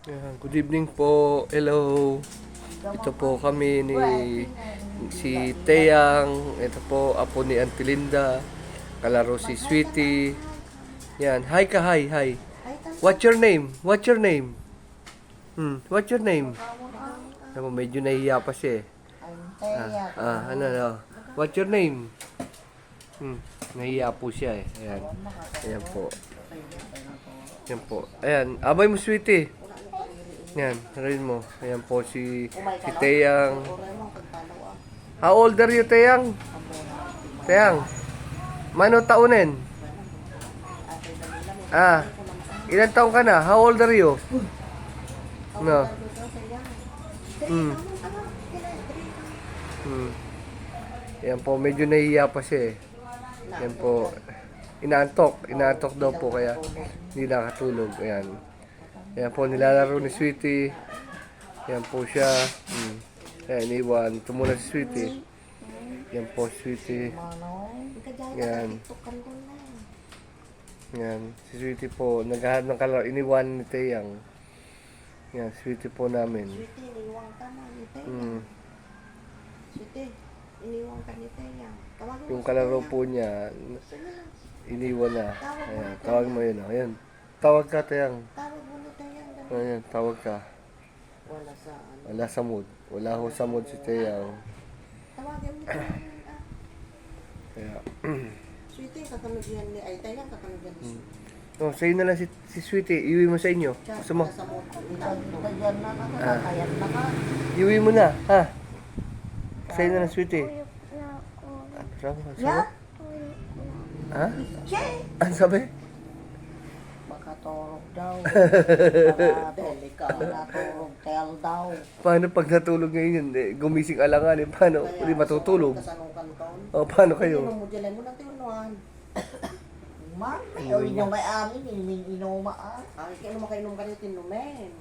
Good evening po. Hello. Ito po kami ni si Teyang. Ito po apo ni Auntie Linda. Kalaro si Sweetie. Yan. Hi ka, hi, hi. What's your name? What's your name? What's your name? Ako, medyo nahihiya pa siya eh. Ano. What's your name? Nahihiya po siya eh. Ayan. Ayan po. Ayan po. Ayan. Abay mo, Sweetie. Yan, rin mo. Ayan po si Teyang. How old are you, Teyang? Teyang. Mano taunin? Ilan taon ka na? How old are you? No. Yan po, medyo nahihiya pa siya eh. Yan po. Inaantok daw po kaya hindi nakatulog. Ayan. Ayan po, nilalaro ni Sweetie. Ayan po siya. Ayan, iniwan. Ito muna si Sweetie. Ayan po, Sweetie. Ayan. Ayan. Si Sweetie po, naghahanap ng kalaro. Iniwan ni Teyang. Ayan, Sweetie po namin. Sweetie, iniwan ka na ni Teyang. Sweetie, iniwan ka ni Teyang. Yung kalaro po niya, iniwan na. Ayan, tawag mo yun. Ayan. Tawag ka, Teyang. Tawag mo ni Teyang. Ayan, tawag ka. Wala sa ano. Wala sa mood. Wala ho sa mood si Teyang. Tawagin mo ni Teyang. Kaya, Sweetie, kakamig yan ni ay Teyang, kakamig yan ni oh, sa'yo na lang si Sweetie. Iwi mo sa inyo. Gusto mo? Sa mood. Itagyan na nakakayan na ka. Iwi mo na, ha? Sa'yo na lang, Sweetie. Sabi mo, Ya? Ha? Che! Ano sabi? Makaturog daw. Makaturog tel daw. Paano pag natulog ngayon? Gumising alangan eh. Paano? Hindi matutulog. Kasanukan ka. O, paano kayo? Inom mo dyan mo ng tinuan. Man, ayaw inom kay amin, inuma Ay, kainom ka rin tinumen.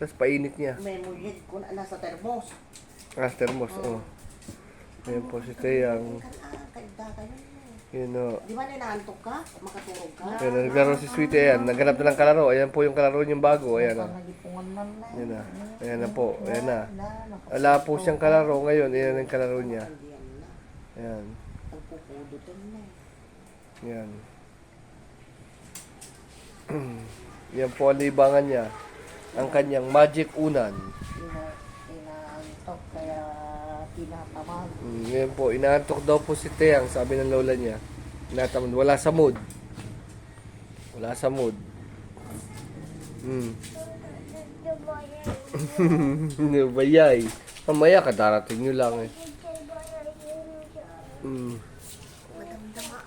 Tapos painit niya. May muyid ko na nasa termos. Thermos, oh. Ayan po si Teyang. Kaigda kayo. Yun o. Di ba ninaantok ka? Makaturog ka? Ayan, naglaro si Sweetie. Ayan, naghanap na ng kalaro. Ayan po yung kalaro niyang bago. Ayan o. Ayan na. Ayan na po. Ayan na. Wala po siyang kalaro ngayon. Ayan ang kalaro niya. Ayan. Nagpupudutin na eh. Ayan. Yan po ang libangan niya. Ang kanyang magic unan. Inaantok kaya tinatamad. Ngayon po, inaantok daw po si Teyang, sabi ng lola niya. Inatamad, wala sa mood. Wala sa mood. Bayay. Mamaya ka, darating nyo lang eh. Madamdama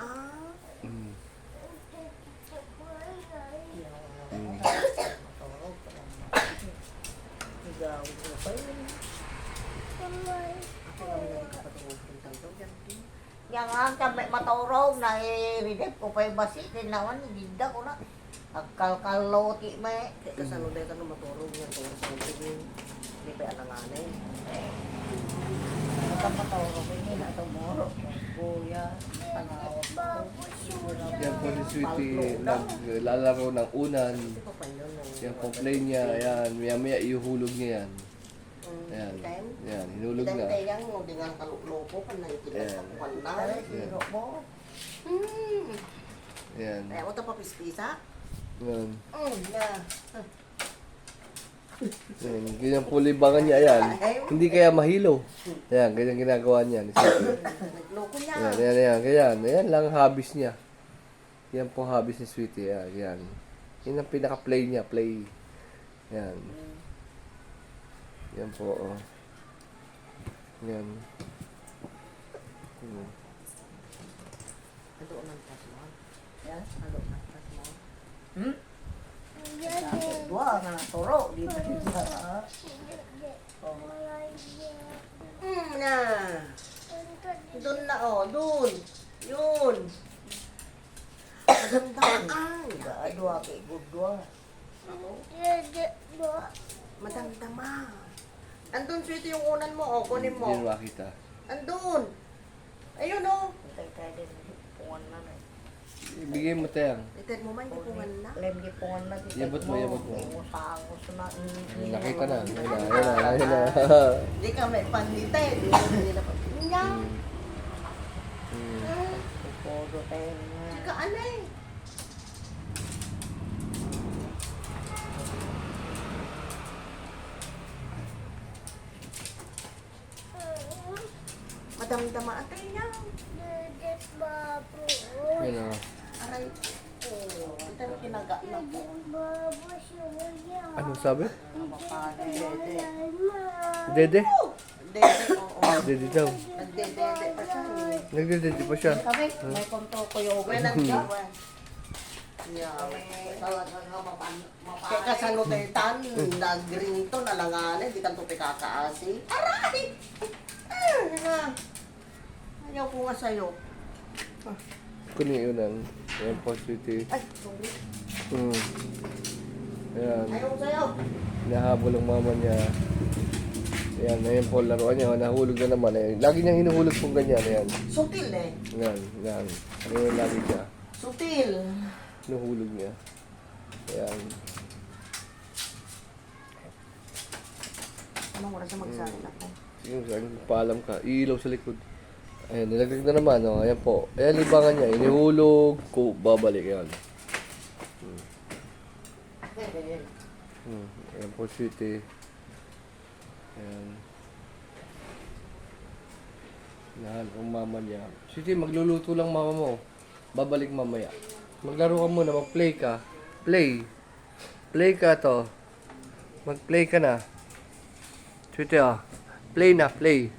Ikaw, ito pa yun. Yang ang sampai maturog na i-redep ko pa yung basi din naman gida ko na agkal-kaloti may kasano dito na maturog niya to sa tingin di pa alanganin maturog ini na tumuro kuya panawag Yan po si Sweetie, naglalaro ng unan. Yan po play niya, ayan, maya-maya ihulog niya yan. Ayan, ayan, hinulog na. Tayang mo dengan kaluloko pa na ikilas Ayan. ako na siro mo Ayan, kaya mo ito papispisa ayan. na Ayan, ganyan po libangan niya, ayan. Hindi kaya mahilo. Ayan, ganyan ginagawa niya. Ni Sweetie. nagloko niya Ayan, ganyan. Ayan lang hobbies niya. Yan po hobbies ni Sweetie, ayan. Yan ang pinaka-play niya, play. Ayan. Yan po, oh. Yan. Ado ng tasmo. Yes, ado ng tasmo. Dua nga toro di ba kita. Na. Doon na doon. Yun. Madamdamaan. Dua kay gudwa. Madamdama. Andun sweet yung unan mo, kunin mo. Hindi makita. Andun. Ayun Tay din puwan na. Ibigay mo tayang. Itin mo man, ipungan na. Lem gipungan na kita. Yabot mo, yabot mo. Usangos na. Nakita na. Ayun na. Di ka may pandita eh. Di ka nila pa. Niya. Puro tayo na. Ka ano eh. Madam-dama ang tayo niya. Ayun na. Aray. Oh, ito yung kinaga na po. Anong sabi? Dede. Dede? Dede, oo. Dede daw. Nagdedede pa siya eh. Nagdedede pa siya. Kami, may konto ko yung wenan ka. Kaya kasalutetan, nag-green to, nalanganin, di kanto pikakaasi. Aray! Ayaw ko nga sa'yo. Kunin yun ang. Ayan po, sweetie. Ay, sorry. Ayan. Ayaw ko sa'yo. Hinahabol ang mama niya. Ayan, ayan po, laruan niya. Nahulog na naman. Ayan. Lagi niyang hinuhulog po ganyan. Ayan. Sutil eh. Ayan, ayan. Ayan, lagi siya. Sutil. Hinuhulog niya. Ayan. Anong oras na magsalit ako? Sige, saan paalam ka. Iilaw sa likod. Ayan, nilaglag na naman. Oh. Ayan po. Ayan, libangan niya. Inihulog ko. Babalik. Ayan. Ayan po, sweetie. Ayan. Nahal ang mama niya. Sweetie, magluluto lang mama mo. Babalik mamaya. Maglaro ka muna. Mag-play ka. Play. Play ka to. Mag-play ka na. Sweetie, ah. Play na, play.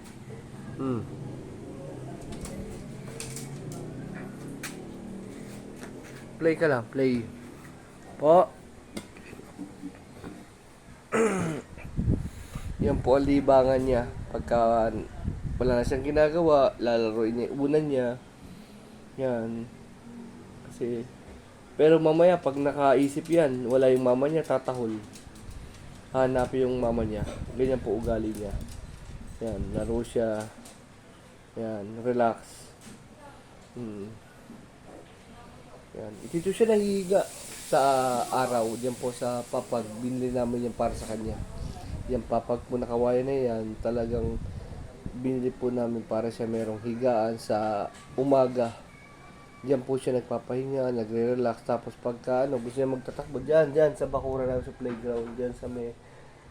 Play ka lang, play. Po. Yan po ang libangan niya. Pagka wala na siyang ginagawa, lalaroin niya, unan niya. Yan. Kasi, pero mamaya pag nakaisip yan, wala yung mama niya, tatahol. Hanapin yung mama niya. Ganyan po ugali niya. Yan, laro siya. Yan, relax. Yan. Dito siya nahihiga sa araw. Diyan po sa papag. Binili namin yan para sa kanya. Yan papag po na kawayan na yan. Talagang binili po namin para siya merong higaan sa umaga. Diyan po siya nagpapahinga, nagre-relax. Tapos pagka gusto niya magtatakbo, diyan sa bakura namin sa playground. Diyan sa may,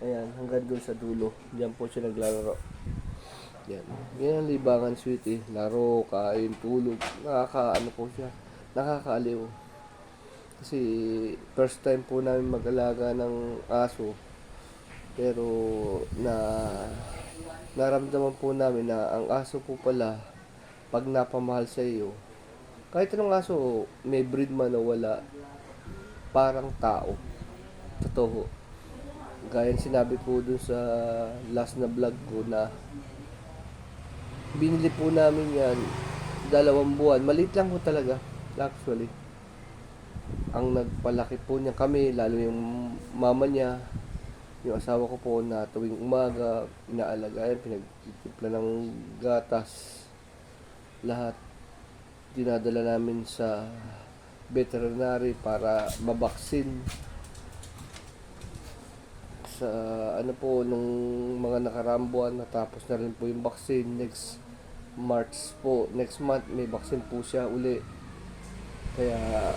ayan, hanggang doon sa dulo. Diyan po siya naglalaro. Yan. Yan ang libangan, sweetie. Laro, kain, tulog. Nakakaano po siya. Nakakaaliw. Kasi first time po namin mag-alaga ng aso. Pero naramdaman po namin na ang aso po pala pag napamahal sa iyo, kahit anong aso, may breed man o wala, parang tao. Totoo. Gaya ng sinabi ko dun sa last na vlog ko na binili po namin yan 2 buwan. Maliit lang po talaga. Actually, ang nagpalaki po niya kami, lalo yung mama niya, yung asawa ko po na tuwing umaga, inaalagaan, pinagtitimpla ng gatas, lahat dinadala namin sa veterinary para mabaksin. Sa ano po, nung mga nakarambuan, natapos na rin po yung vaccine. Next month, may vaccine po siya uli. Kaya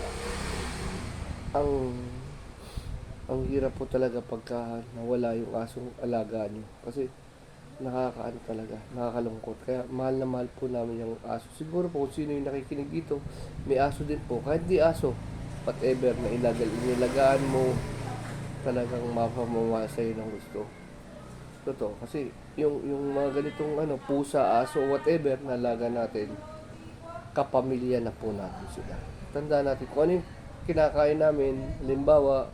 ang hirap po talaga pagka nawala yung asong alaga niyo. Kasi nakakaano talaga, nakakalungkot. Kaya mahal na mahal po namin yung aso. Siguro po kung sino yung nakikinig dito, may aso din po. Kahit di aso, whatever na inilagaan mo, talagang mapamamahal sa'yo ng gusto. Totoo. Kasi yung mga ganitong pusa, aso, whatever na alaga natin, kapamilya na po natin sila. Tandaan natin kung ano yung kinakain namin. Halimbawa,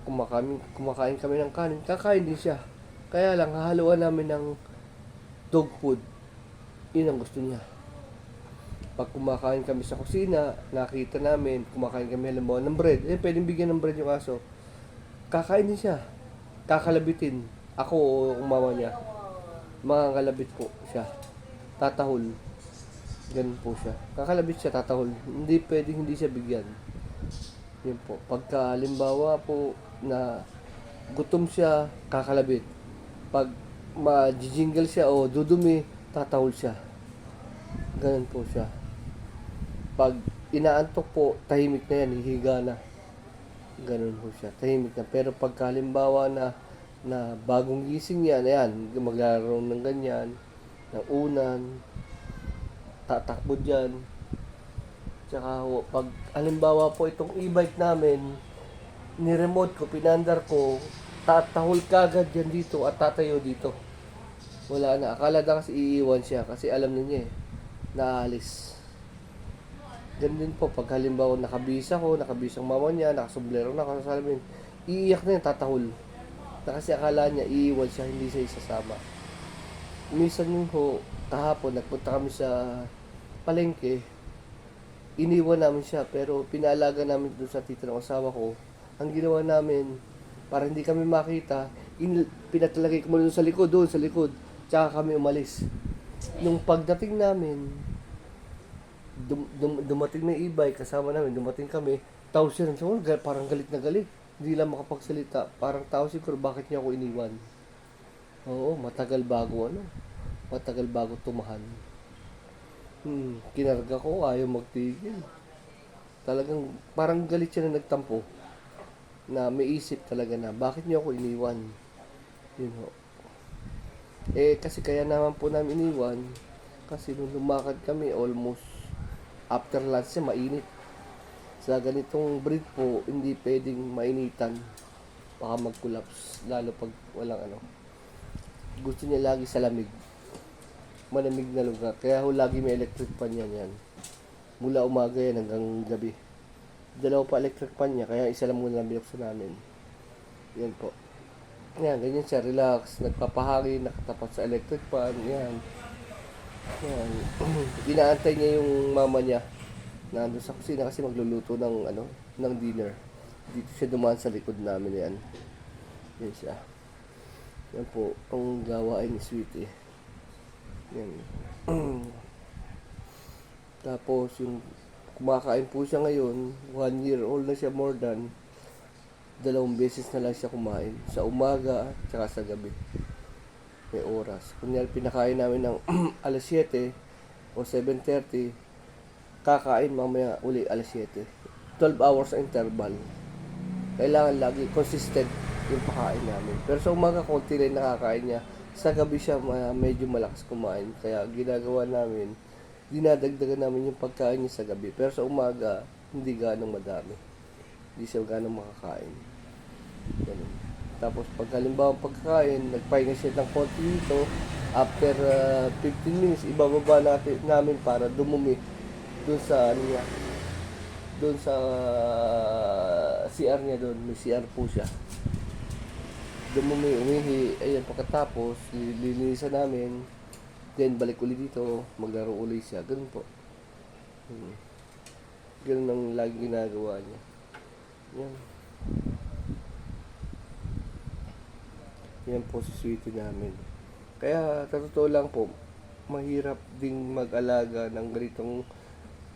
kumakain kami ng kanin, kakain din siya. Kaya lang, hahaluan namin ng dog food. Yun ang gusto niya. Pag kumakain kami sa kusina, nakita namin, kumakain kami halimbawa ng bread, pwedeng bigyan ng bread yung aso. Kakain din siya. Kakalabitin. Ako o mama niya. Mga kalabit po siya. Tatahol. Ganun po siya. Kakalabit siya, tatahol. Hindi pwedeng hindi siya bigyan. Yun po. Pagka halimbawa po na gutom siya, kakalabit. Pag ma-jingle siya o dudumi, tatahol siya. Ganun po siya. Pag inaantok po, tahimik na yan, hihiga na. Ganun po siya, tahimik na. Pero pagka halimbawa na bagong gising yan, ayan, maglalaro ng ganyan, ng unan, tatakbo dyan. Tsaka pag halimbawa po itong e-bike namin, ni-remote ko, pinandar ko, tatahol kagad yan dito at tatayo dito. Wala na. Akala na kasi iiwan siya kasi alam niya eh, naalis. Ganun din po, pag halimbawa nakabisa ko, nakabisang mama niya, nakasombrero na, nakasalamin, iiyak na yan, tatahol. Na kasi akala niya, iiwan siya, hindi siya isasama. Minsan yun ho, kahapon, nagpunta kami sa palengke, iniwan namin siya, pero pinaalaga namin doon sa tita ng asawa ko. Ang ginawa namin, para hindi kami makita, pinatalagay ko muna doon sa likod, tsaka kami umalis. Nung pagdating namin, dumating na e-bike, kasama namin, dumating kami, tao siya, parang galit na galit. Hindi lang makapagsalita, parang tao siguro, bakit niya ako iniwan? Oo, matagal bago tumahan. Kinarga ko, ayaw magtigil. Talagang, parang galit siya na nagtampo. Na may isip talaga na, bakit niyo ako iniwan? Yun ho. Kasi kaya naman po namin iniwan, kasi nung lumakad kami, almost after lunch siya, mainit. Sa ganitong breed po, hindi pwedeng mainitan. Baka mag-collapse, lalo pag walang Gusto niya lagi sa lamig. Malamig na lugar. Kaya ho lagi may electric fan yan. Mula umaga yan hanggang gabi. Dalawa pa electric fan niya, kaya isa lang muna lang binuksan namin. Yan po. Yan, ganyan siya, relax. Nagpapahangin, nakatapat sa electric fan. Yan. Inaantay niya yung mama niya. Nandun sa kusina kasi magluluto ng dinner. Dito siya dumaan sa likod namin yan. Yan siya. Yan po, ang gawain ni Sweetie. Yan. Tapos yung kumakain po siya ngayon, 1 year old na siya, more than 2 beses na lang siya kumain. Sa umaga, tsaka sa gabi. May oras. Kunyari pinakain namin ng alas 7 o 7:30, kakain mamaya uli alas 7. 12 hours sa interval. Kailangan lagi consistent yung pakain namin. Pero sa umaga, konti lang nakakain niya. Sa gabi siya medyo malakas kumain. Kaya ginagawa namin, dinadagdagan namin yung pagkain niya sa gabi. Pero sa umaga, hindi ganong madami. Hindi siya ganong makakain. Ganun. Tapos pag halimbawa pagkain, nagpahinga siya ng konti dito. After 15 minutes, ibababa namin para dumumi doon sa niya. Doon sa CR niya doon. May CR po siya. Dumumi, umihi. Ayan, pagkatapos, lilinisan namin. Then, balik ulit dito. Maglaro ulit siya. Ganun po. Ganun ang lagi ginagawa niya. Yan. Yan po si Sweetie namin. Kaya, totoo lang po, mahirap ding mag-alaga ng ganitong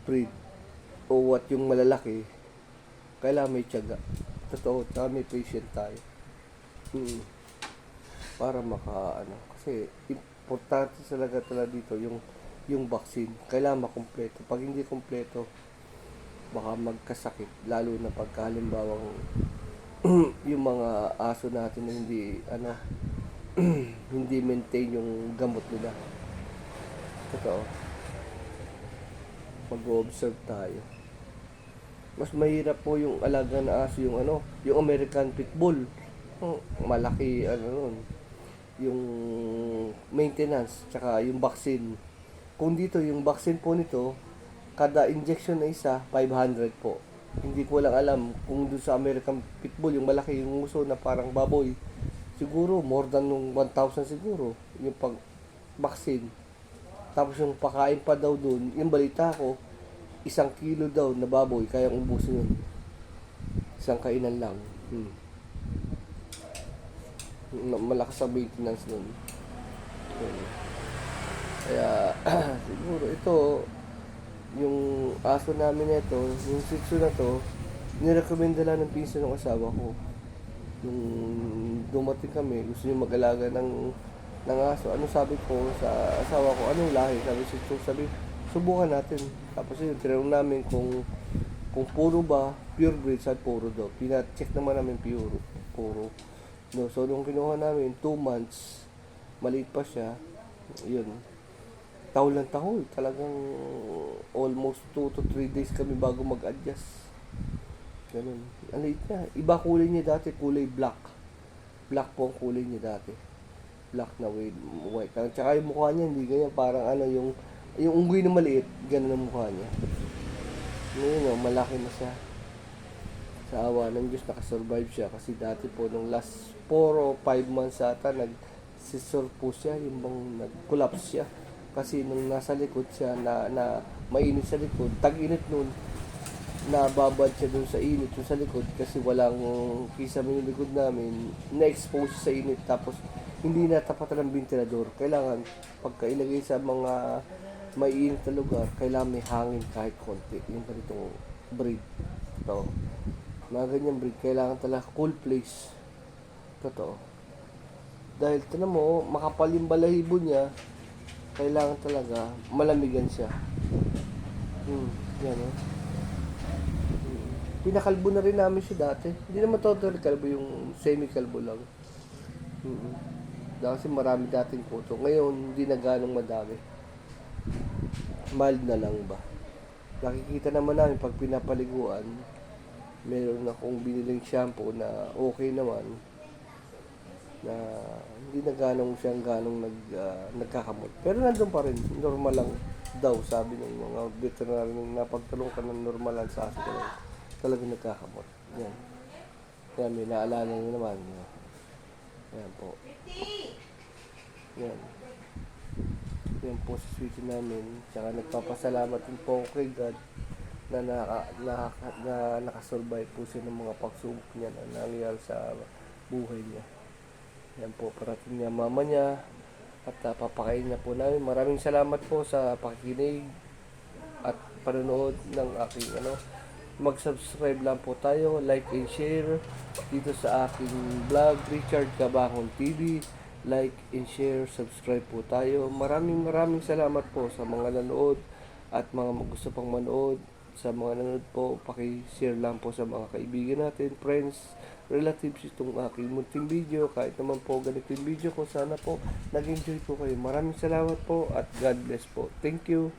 breed o what yung malalaki. Kailangan may tiyaga. Totoo, may patient tayo. Para kasi importante talaga dito yung vaccine. Kailangan makumpleto. Pag hindi kumpleto, baka magkasakit, lalo na pagka halimbawang yung mga aso natin na hindi hindi maintain yung gamot nila. Totoo. Mag-observe tayo. Mas mahirap po yung alaga na aso, yung yung American Pitbull. Malaki yung maintenance tsaka yung vaccine. Kung dito yung vaccine po nito, kada injection na isa 500 po. Hindi ko lang alam kung doon sa American Pitbull, yung malaki, yung uso na parang baboy, siguro more than 1,000 siguro yung pag vaccine. Tapos yung pakain pa daw doon, yung balita ko 1 kilo daw na baboy kayang ubusin yun. Isang kainan lang. Malakas ang maintenance nun. Kaya siguro ito yung aso namin na ito, yung Shih Tzu na to, nirekomenda lang ng pinsan ng asawa ko. Nung dumating kami, gusto niya mag-alaga ng aso. Ano sabi ko sa asawa ko, anong lahi? Sabi Shih Tzu, sabi, subukan natin. Tapos yun, tinanong namin kung puro ba, pure breed, sabi puro daw. Pina-check naman namin puro. No, so nung kinuha namin, 2 months, maliit pa siya, yun, tahol ng tahol. Talagang almost 2 to 3 days kami bago mag-adjust. Ganun. Ang liit niya. Iba kulay niya dati, kulay black. Black po ang kulay niya dati. Black na with white. Tsaka yung mukha niya, hindi ganyan. Parang ano, yung unggoy na maliit, ganun ang mukha niya. Ngayon, malaki na siya. Sa awa ng Diyos, nakasurvive siya. Kasi dati po, nung last 4 o 5 months ata, nag-scissor po siya, yung bang nag-collapse siya. Kasi nung nasa likod siya, na mainit sa likod, tag-init nun, nababad siya dun sa init yung sa likod kasi walang kisame yung likod namin, na-expose sa init tapos hindi natapatan ng ventilador. Kailangan pagka ilagay sa mga may init na lugar, kailangan may hangin kahit konti. Yung ganitong breed. Ito. Mga ganyang breed, kailangan talaga cool place. Totoo. Dahil tinan mo, makapal yung balahibo niya, kailangan talaga malamigan siya. Yan o. Pinakalbo na rin namin siya dati. Hindi naman total kalbo, yung semi-kalbo lang. Kasi marami dating kuto. Ngayon, hindi na ganong madami. Mild na lang ba. Nakikita naman namin pag pinapaliguan, meron akong biniling shampoo na okay naman, na hindi na ganong nagkakamot. Pero nandun pa rin, normal lang daw, sabi ng mga veterinary na pagtalong ka ng normal lang sa aso ko lang, talagang nagkakamot. Yan. Yan, may naalala nyo naman. Yan po. Yan. Yan po sa sweetie namin. Tsaka nagpapasalamat din po ako kay God na nakasurvive po siya ng mga pagsubok niya na nangyayari sa buhay niya. Yan po, parating niya mama niya at papakain niya po namin. Maraming salamat po sa pakikinig at panonood ng aking mag-subscribe lang po tayo, like and share dito sa aking vlog, Richard Cabangon TV. Like and share, subscribe po tayo. Maraming salamat po sa mga nanood at mga gusto pang manood. Sa mga nanood po, paki-share lang po sa mga kaibigan natin, friends, relatives itong aking munting video. Kahit naman po ganito yung video ko, sana po nag-enjoy po kayo. Maraming salamat po at God bless po. Thank you.